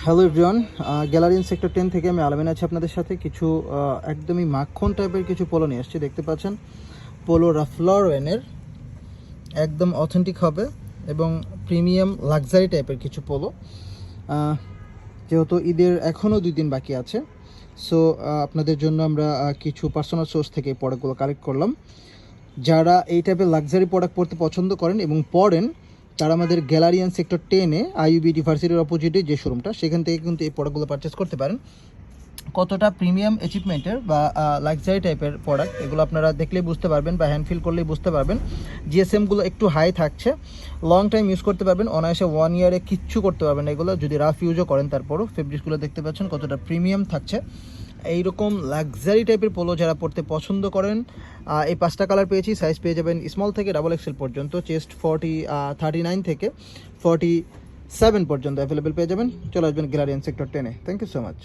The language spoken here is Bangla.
হ্যালো এভরিওয়ান, গ্যালারিয়ান সেক্টর 10 থেকে আমি আলামিন আছি আপনাদের সাথে। কিছু একদমই মাখন টাইপের কিছু পোলো নিয়ে আসছি। দেখতে পাচ্ছেন পোলো রাল্ফ লরেনের একদম অথেন্টিক হবে এবং প্রিমিয়াম লাক্সারি টাইপের কিছু পোলো। যেহেতু ঈদের এখনও 2 দিন বাকি আছে, সো আপনাদের জন্য আমরা কিছু পার্সোনাল সোর্স থেকে এই প্রোডাক্টগুলো কালেক্ট করলাম। যারা এই টাইপের লাক্সারি প্রোডাক্ট পরতে পছন্দ করেন এবং পরেন, তারা আমাদের গ্যালারিয়ান সেক্টর 10-এ আইইউবি ইউনিভার্সিটির অপোজিটে যে শোরুমটা, সেখান থেকে কিন্তু এই প্রোডাক্টগুলো পারচেস করতে পারেন। কতটা প্রিমিয়াম অ্যাচিভমেন্টের বা লাক্সারি টাইপের প্রোডাক্ট, এগুলো আপনারা দেখলেই বুঝতে পারবেন বা হ্যান্ড ফিল করলেই বুঝতে পারবেন। জিএসএমগুলো একটু হাই থাকছে, লং টাইম ইউজ করতে পারবেন, অনায়াসে 1 ইয়ারে কিচ্ছু করতে পারবেন এগুলো, যদি রাফ ইউজও করেন। তারপরও ফেব্রিক্সগুলো দেখতে পাচ্ছেন কতটা প্রিমিয়াম থাকছে। এইরকম লাক্সারি টাইপের পোলো যারা পরতে পছন্দ করেন, এই 5টা কালার পেয়েছি। সাইজ পেয়ে যাবেন স্মল থেকে XXL পর্যন্ত, চেস্ট 39 থেকে 47 পর্যন্ত অ্যাভেলেবেল পেয়ে যাবেন। চলে আসবেন গ্যালারিয়ান সেক্টর 10-এ। Thank you so much.